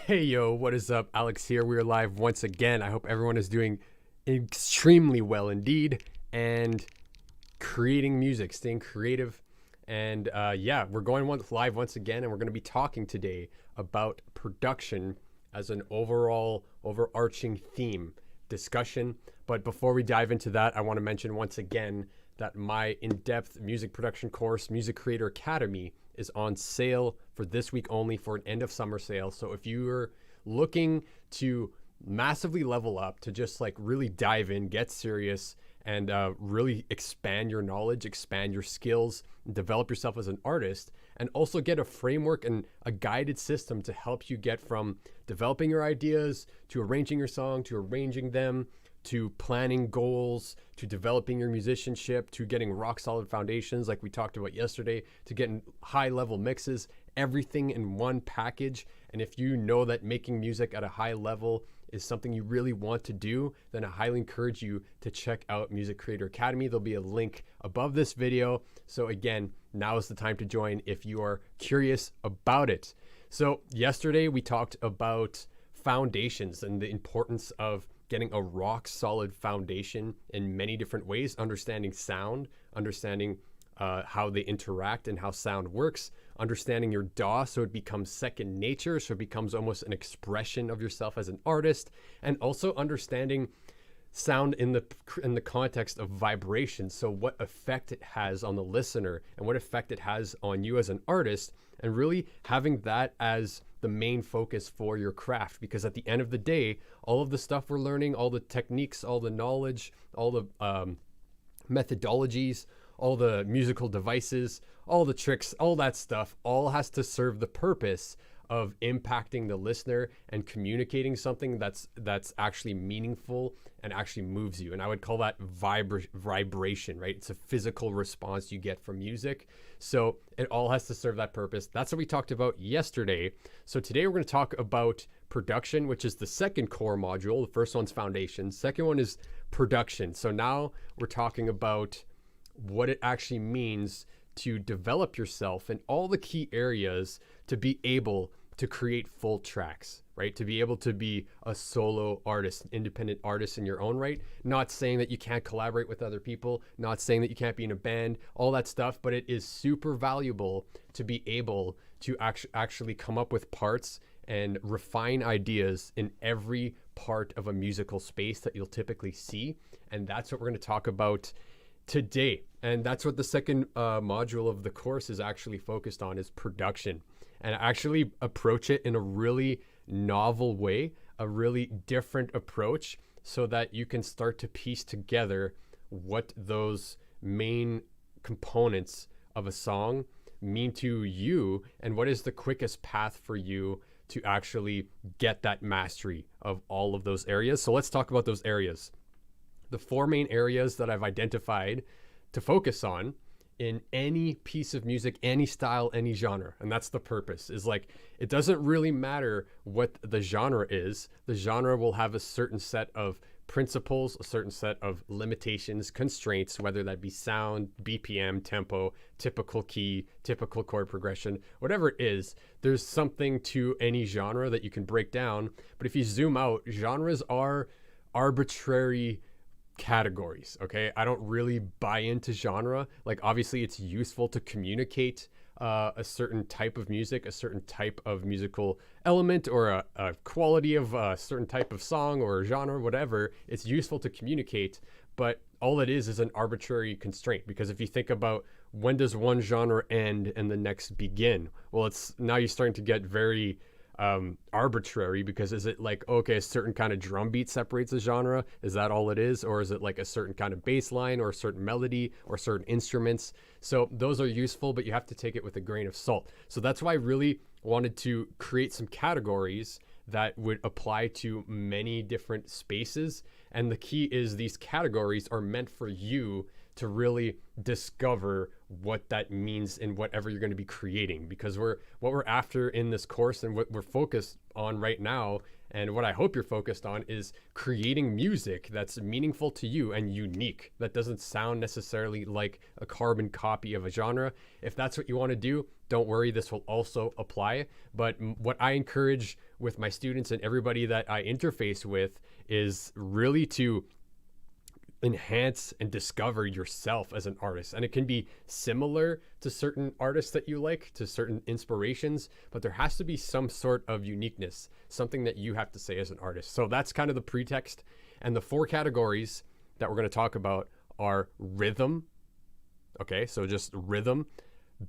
Hey yo, what is up? Alex here. We are live once again. I hope everyone is doing extremely well indeed and creating music, staying creative. And yeah, we're going live once again, and we're going to be talking today about production as an overall overarching theme discussion. But before we dive into that, I want to mention once again that my in-depth music production course, Music Creator Academy, is on sale for this week only for an end of summer sale. So if you're looking to massively level up, to just like really dive in, get serious, and really expand your knowledge, expand your skills, and develop yourself as an artist, and also get a framework and a guided system to help you get from developing your ideas to arranging your song, to arranging them, to planning goals, to developing your musicianship, to getting rock solid foundations like we talked about yesterday, to getting high level mixes, everything in one package. And if you know that making music at a high level is something you really want to do, then I highly encourage you to check out Music Creator Academy. There'll be a link above this video. So again, now is the time to join if you are curious about it. So yesterday we talked about foundations and the importance of getting a rock solid foundation in many different ways, understanding sound, understanding how they interact and how sound works, understanding your DAW so it becomes second nature, so it becomes almost an expression of yourself as an artist, and also understanding sound in the context of vibration, so what effect it has on the listener and what effect it has on you as an artist, and really having that as the main focus for your craft. Because at the end of the day, all of the stuff we're learning, all the techniques, all the knowledge, all the methodologies, all the musical devices, all the tricks, all that stuff, all has to serve the purpose of impacting the listener and communicating something that's actually meaningful and actually moves you. And I would call that vibration, right? It's a physical response you get from music. So it all has to serve that purpose. That's what we talked about yesterday. So today we're going to talk about production, which is the second core module. The first one's foundation. Second one is production. So now we're talking about what it actually means to develop yourself in all the key areas to be able to create full tracks, right? To be able to be a solo artist, independent artist in your own right. Not saying that you can't collaborate with other people, not saying that you can't be in a band, all that stuff, but it is super valuable to be able to actually come up with parts and refine ideas in every part of a musical space that you'll typically see. And that's what we're going to talk about today. And that's what the second module of the course is actually focused on, is production. And actually approach it in a really novel way, a really different approach, so that you can start to piece together what those main components of a song mean to you, and what is the quickest path for you to actually get that mastery of all of those areas. So let's talk about those areas. The four main areas that I've identified to focus on in any piece of music, any style, any genre. And that's the purpose, is like, it doesn't really matter what the genre is. The genre will have a certain set of principles, a certain set of limitations, constraints, whether that be sound, BPM, tempo, typical key, typical chord progression, whatever it is. There's something to any genre that you can break down. But if you zoom out, genres are arbitrary categories. Okay, I don't really buy into genre. Like, obviously it's useful to communicate a certain type of music, a certain type of musical element, or a quality of a certain type of song or genre, whatever. It's useful to communicate, but all it is an arbitrary constraint. Because if you think about, when does one genre end and the next begin? Well, it's now you're starting to get very arbitrary, because is it like, okay, a certain kind of drum beat separates a genre? Is that all it is? Or is it like a certain kind of bass line, or a certain melody, or certain instruments? So those are useful, but you have to take it with a grain of salt. So that's why I really wanted to create some categories that would apply to many different spaces. And the key is, these categories are meant for you to really discover what that means in whatever you're going to be creating. Because what we're after in this course and what we're focused on right now, and what I hope you're focused on, is creating music that's meaningful to you and unique, that doesn't sound necessarily like a carbon copy of a genre. If that's what you want to do, don't worry, this will also apply. But what I encourage with my students and everybody that I interface with is really to enhance and discover yourself as an artist. And it can be similar to certain artists that you like, to certain inspirations, but there has to be some sort of uniqueness, something that you have to say as an artist. So that's kind of the pretext. And the 4 categories that we're going to talk about are rhythm. Okay, so just rhythm,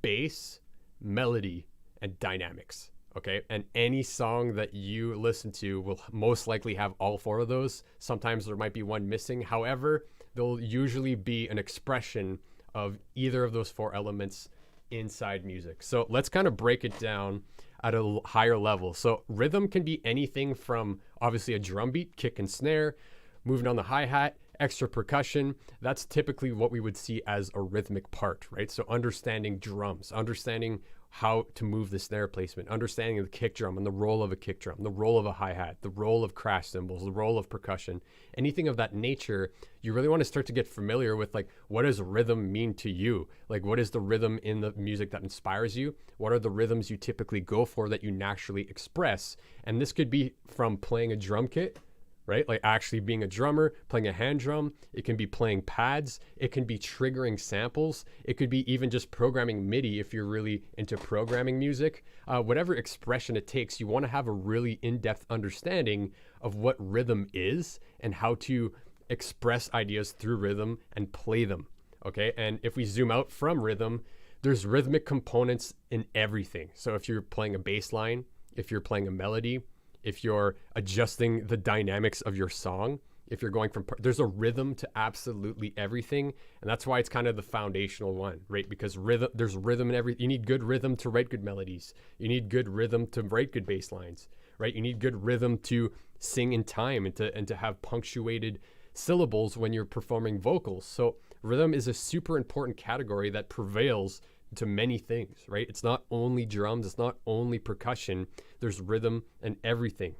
bass, melody, and dynamics. Okay, and any song that you listen to will most likely have all 4 of those. Sometimes there might be one missing. However, there'll usually be an expression of either of those 4 elements inside music. So let's kind of break it down at a higher level. So rhythm can be anything from obviously a drum beat, kick and snare, moving on the hi-hat, extra percussion. That's typically what we would see as a rhythmic part, right? So understanding drums, understanding how to move the snare placement, understanding the kick drum and the role of a kick drum, the role of a hi-hat, the role of crash cymbals, the role of percussion, anything of that nature. You really want to start to get familiar with, like, what does rhythm mean to you? Like, what is the rhythm in the music that inspires you? What are the rhythms you typically go for that you naturally express? And this could be from playing a drum kit, right? Like actually being a drummer, playing a hand drum. It can be playing pads. It can be triggering samples. It could be even just programming MIDI if you're really into programming music. Whatever expression it takes, you want to have a really in-depth understanding of what rhythm is and how to express ideas through rhythm and play them. Okay, and if we zoom out from rhythm, there's rhythmic components in everything. So if you're playing a bass line, if you're playing a melody, if you're adjusting the dynamics of your song, if you're going from, there's a rhythm to absolutely everything. And that's why it's kind of the foundational one, right? Because rhythm, there's rhythm in everything. You need good rhythm to write good melodies. You need good rhythm to write good bass lines, right? You need good rhythm to sing in time and to have punctuated syllables when you're performing vocals. So rhythm is a super important category that prevails to many things, right? It's not only drums, it's not only percussion, there's rhythm and everything.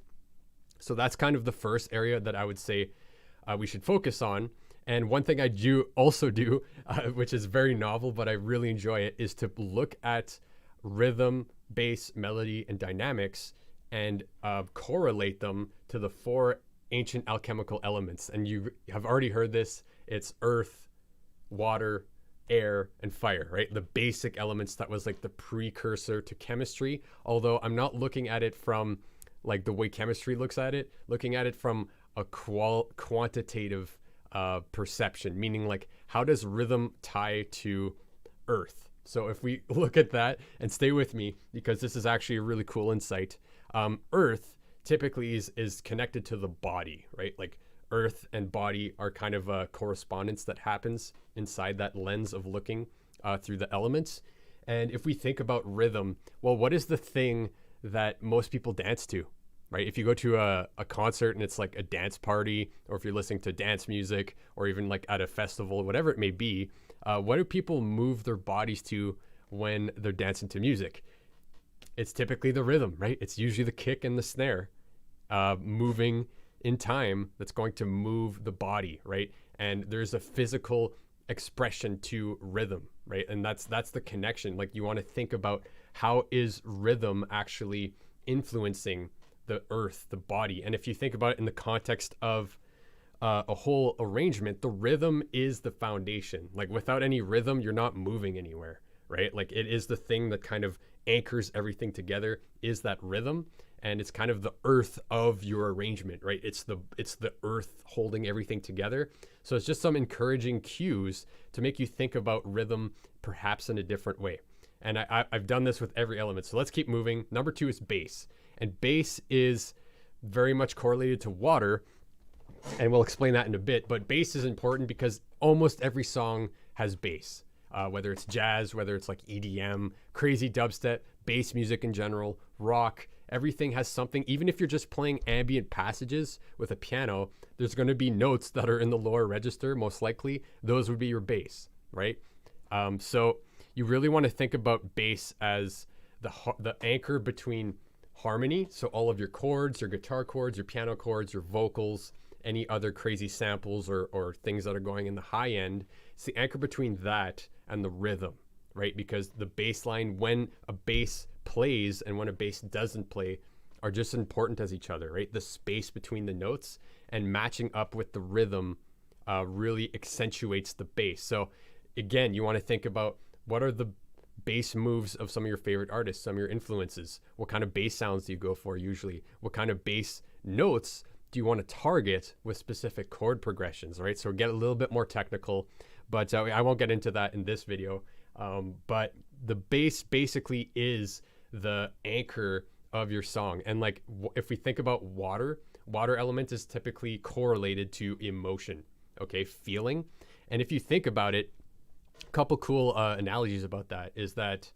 So that's kind of the first area that I would say we should focus on. And one thing I also do, which is very novel, but I really enjoy it, is to look at rhythm, bass, melody, and dynamics and correlate them to the 4 ancient alchemical elements. And you have already heard this. It's earth, water, air, and fire, right? The basic elements that was like the precursor to chemistry. Although I'm not looking at it from like the way chemistry looks at it, looking at it from a quantitative perception, meaning like how does rhythm tie to earth? So if we look at that, and stay with me because this is actually a really cool insight. Earth typically is connected to the body, right? Like earth and body are kind of a correspondence that happens inside that lens of looking through the elements. And if we think about rhythm, well, what is the thing that most people dance to, right? If you go to a concert and it's like a dance party, or if you're listening to dance music, or even like at a festival, whatever it may be, what do people move their bodies to when they're dancing to music? It's typically the rhythm, right? It's usually the kick and the snare moving in time that's going to move the body, right? And there's a physical expression to rhythm, right? And that's the connection. Like you want to think about how is rhythm actually influencing the earth, the body. And if you think about it in the context of a whole arrangement, the rhythm is the foundation. Like without any rhythm, you're not moving anywhere, right? Like it is the thing that kind of anchors everything together, is that rhythm. And it's kind of the earth of your arrangement, right? It's the earth holding everything together. So it's just some encouraging cues to make you think about rhythm perhaps in a different way. And I've done this with every element. So let's keep moving. Number 2 is bass. And bass is very much correlated to water. And we'll explain that in a bit. But bass is important because almost every song has bass. Whether it's jazz, whether it's like EDM, crazy dubstep, bass music in general, rock, Everything has something. Even if you're just playing ambient passages with a piano, there's going to be notes that are in the lower register, most likely. Those would be your bass, right? So you really want to think about bass as the anchor between harmony. So all of your chords, your guitar chords, your piano chords, your vocals, any other crazy samples or things that are going in the high end. It's the anchor between that and the rhythm, right? Because the bass line, when a bass plays and when a bass doesn't play, are just as important as each other, right? The space between the notes and matching up with the rhythm really accentuates the bass. So again, you want to think about what are the bass moves of some of your favorite artists, some of your influences. What kind of bass sounds do you go for usually? What kind of bass notes do you want to target with specific chord progressions, right? So get a little bit more technical, but I won't get into that in this video. But the bass basically is the anchor of your song. And like, if we think about water element is typically correlated to emotion, okay, feeling. And if you think about it, a couple cool analogies about that is that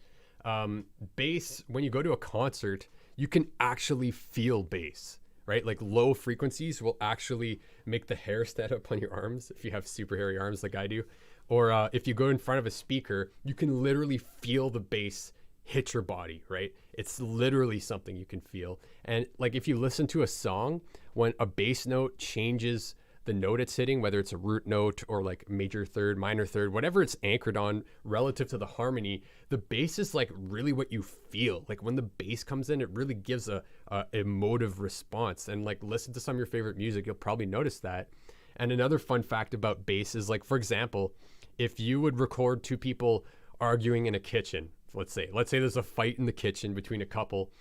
bass, when you go to a concert, you can actually feel bass, right? Like low frequencies will actually make the hair stand up on your arms if you have super hairy arms like I do. Or if you go in front of a speaker, you can literally feel the bass hit your body, right? It's literally something you can feel. And like if you listen to a song, when a bass note changes the note it's hitting, whether it's a root note or like major third, minor third, whatever it's anchored on relative to the harmony, the bass is like really what you feel. Like when the bass comes in, it really gives a emotive response. And like listen to some of your favorite music, you'll probably notice that. And another fun fact about bass is like, for example, if you would record two people arguing in a kitchen, let's say there's a fight in the kitchen between a couple,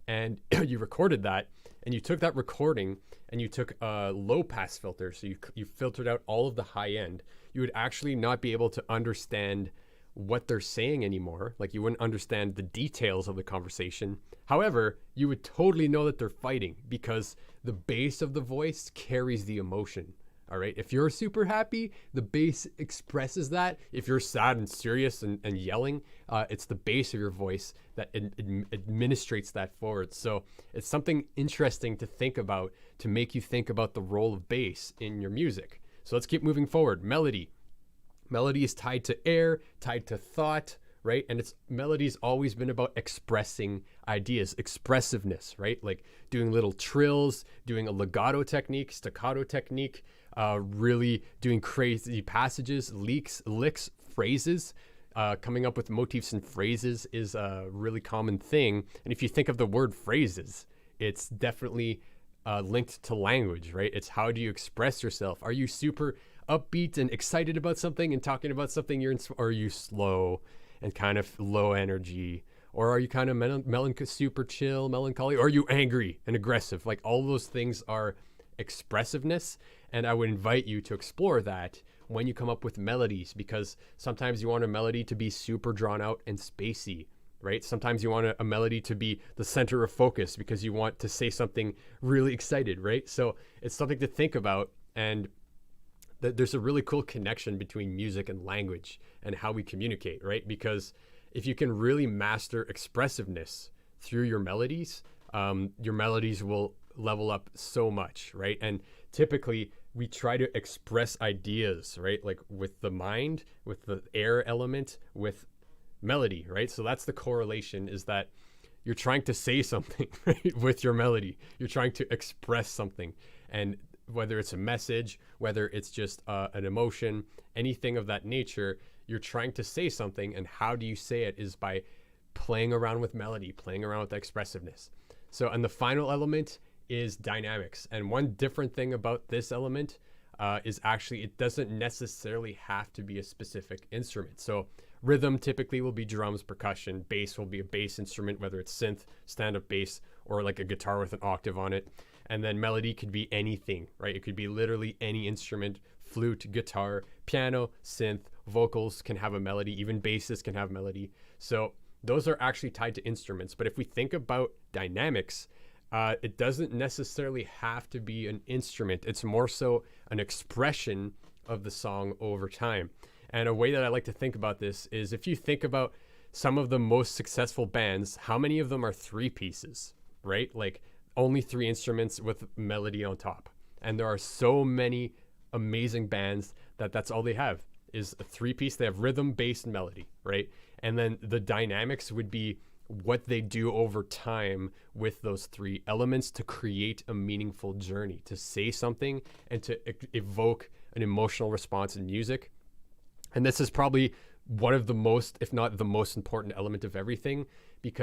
and you recorded that, and you took that recording and you took a low pass filter, so you filtered out all of the high end, you would actually not be able to understand what they're saying anymore. Like you wouldn't understand the details of the conversation. However, you would totally know that they're fighting because the bass of the voice carries the emotion. All right. If you're super happy, the bass expresses that. If you're sad and serious and yelling, it's the bass of your voice that administrates that forward. So it's something interesting to think about to make you think about the role of bass in your music. So let's keep moving forward. Melody. Melody is tied to air, tied to thought, right? And melody's always been about expressing ideas, expressiveness, right? Like doing little trills, doing a legato technique, staccato technique, really doing crazy passages, licks, phrases. Coming up with motifs and phrases is a really common thing. And if you think of the word phrases, it's definitely linked to language, right? It's how do you express yourself? Are you super upbeat and excited about something and talking about something or are you slow and kind of low energy? Or are you kind of super chill, melancholy? Or are you angry and aggressive? Like all those things are expressiveness. And I would invite you to explore that when you come up with melodies, because sometimes you want a melody to be super drawn out and spacey, right? Sometimes you want a melody to be the center of focus because you want to say something really excited, right? So it's something to think about. And there's a really cool connection between music and language and how we communicate, right? Because if you can really master expressiveness through your melodies will level up so much, right? And typically we try to express ideas, right? Like with the mind, with the air element, with melody, right? So that's the correlation, is that you're trying to say something, right? With your melody, you're trying to express something. And whether it's a message, whether it's just an emotion, anything of that nature, you're trying to say something. And how do you say it is by playing around with melody, playing around with expressiveness. So, and the final element is dynamics. And one different thing about this element is actually it doesn't necessarily have to be a specific instrument. So rhythm typically will be drums, percussion. Bass will be a bass instrument, whether it's synth, stand-up bass, or like a guitar with an octave on it. And then melody could be anything, right? It could be literally any instrument: flute, guitar, piano, synth, vocals can have a melody, even basses can have melody. So those are actually tied to instruments. But if we think about dynamics, it doesn't necessarily have to be an instrument. It's more so an expression of the song over time. And a way that I like to think about this is, if you think about some of the most successful bands, how many of them are three pieces, right? Like only 3 instruments with melody on top. And there are so many amazing bands that's all they have is a 3-piece. They have rhythm, bass, and melody, right? And then the dynamics would be what they do over time with those 3 elements to create a meaningful journey, to say something and to evoke an emotional response in music. And this is probably one of the most, if not the most important element of everything,